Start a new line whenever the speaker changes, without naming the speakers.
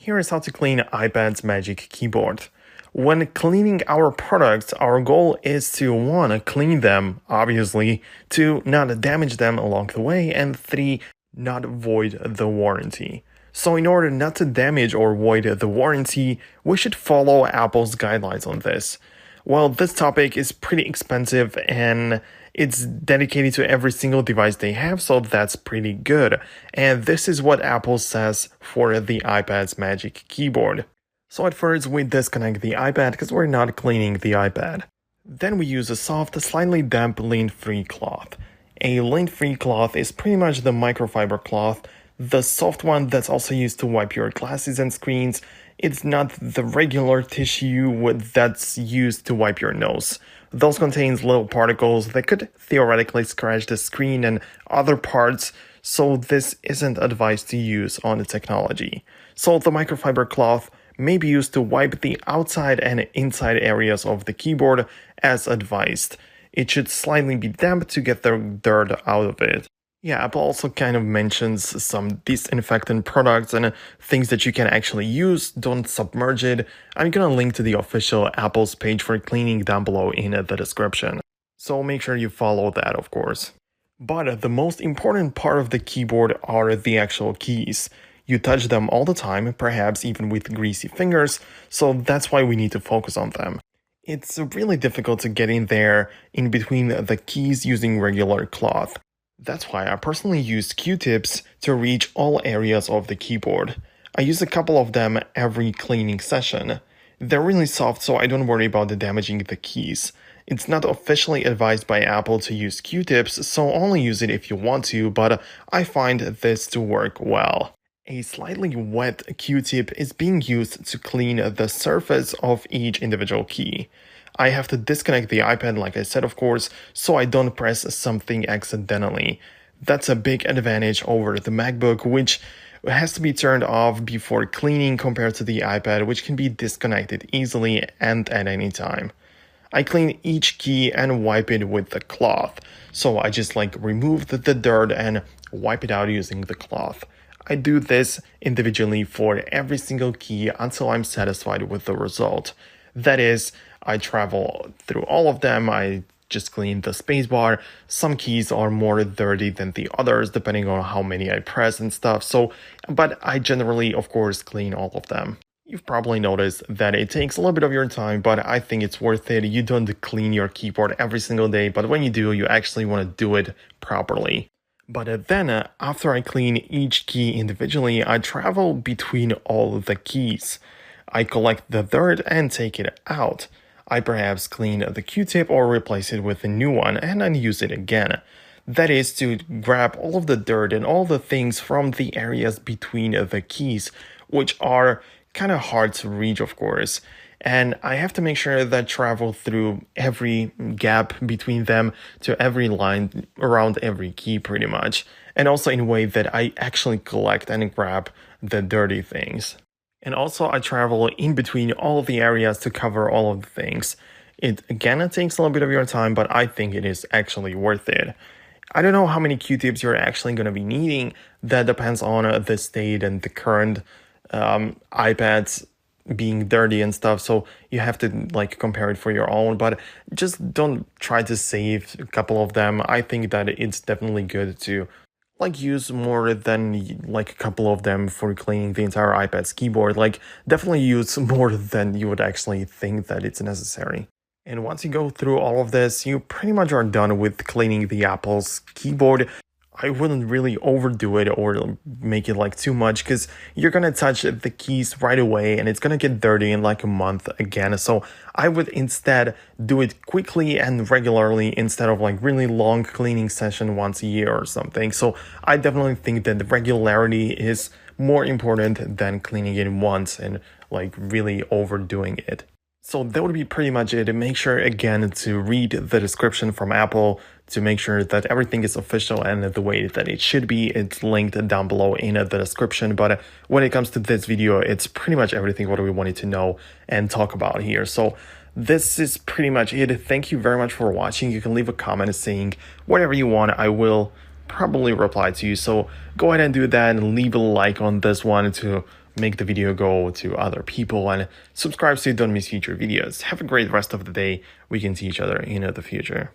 Here is how to clean iPad's Magic Keyboard. When cleaning our products, our goal is to 1. Clean them, obviously, 2. Not damage them along the way, and 3. Not void the warranty. So in order not to damage or void the warranty, we should follow Apple's guidelines on this. Well, this topic is pretty expensive and it's dedicated to every single device they have, so that's pretty good. And this is what Apple says for the iPad's Magic Keyboard. So at first we disconnect the iPad because we're not cleaning the iPad. Then we use a soft, slightly damp lint-free cloth. A lint-free cloth is pretty much the microfiber cloth, the soft one that's also used to wipe your glasses and screens. It's not the regular tissue that's used to wipe your nose. Those contains little particles that could theoretically scratch the screen and other parts, so this isn't advised to use on the technology. So the microfiber cloth may be used to wipe the outside and inside areas of the keyboard as advised. It should slightly be damp to get the dirt out of it. Yeah, Apple also kind of mentions some disinfectant products and things that you can actually use. Don't submerge it. I'm gonna link to the official Apple's page for cleaning down below in the description. So make sure you follow that, of course. But the most important part of the keyboard are the actual keys. You touch them all the time, perhaps even with greasy fingers, so that's why we need to focus on them. It's really difficult to get in there in between the keys using regular cloth. That's why I personally use Q-tips to reach all areas of the keyboard. I use a couple of them every cleaning session. They're really soft, so I don't worry about damaging the keys. It's not officially advised by Apple to use Q-tips, so only use it if you want to, but I find this to work well. A slightly wet Q-tip is being used to clean the surface of each individual key. I have to disconnect the iPad, like I said, of course, so I don't press something accidentally. That's a big advantage over the MacBook, which has to be turned off before cleaning compared to the iPad, which can be disconnected easily and at any time. I clean each key and wipe it with the cloth. So I just remove the dirt and wipe it out using the cloth. I do this individually for every single key until I'm satisfied with the result. That is, I travel through all of them, I just clean the spacebar. Some keys are more dirty than the others depending on how many I press and stuff, but I generally, of course, clean all of them. You've probably noticed that it takes a little bit of your time, but I think it's worth it. You don't clean your keyboard every single day, but when you do, you actually want to do it properly. But then, after I clean each key individually, I travel between all of the keys. I collect the dirt and take it out. I perhaps clean the Q-tip or replace it with a new one and then use it again. That is to grab all of the dirt and all the things from the areas between the keys, which are kind of hard to reach, of course. And I have to make sure that I travel through every gap between them to every line around every key pretty much. And also in a way that I actually collect and grab the dirty things. And also I travel in between all of the areas to cover all of the things. It takes a little bit of your time, but I think it is actually worth it. I don't know how many Q-tips you're actually going to be needing. That depends on the state and the current iPads being dirty and stuff, so you have to compare it for your own, but just don't try to save a couple of them. I think that it's definitely good to use more than a couple of them for cleaning the entire iPad's keyboard. Definitely use more than you would actually think that it's necessary. And once you go through all of this, you pretty much are done with cleaning the Apple's keyboard. I wouldn't really overdo it or make it too much because you're gonna touch the keys right away and it's gonna get dirty in a month again. So I would instead do it quickly and regularly instead of really long cleaning session once a year or something. So I definitely think that the regularity is more important than cleaning it once and really overdoing it. So that would be pretty much it. Make sure again to read the description from Apple to make sure that everything is official and the way that it should be. It's linked down below in the description. But when it comes to this video, it's pretty much everything what we wanted to know and talk about here. So this is pretty much it. Thank you very much for watching. You can leave a comment saying whatever you want. I will probably reply to you. So go ahead and do that and leave a like on this one to make the video go to other people, and subscribe so you don't miss future videos. Have a great rest of the day. We can see each other in the future.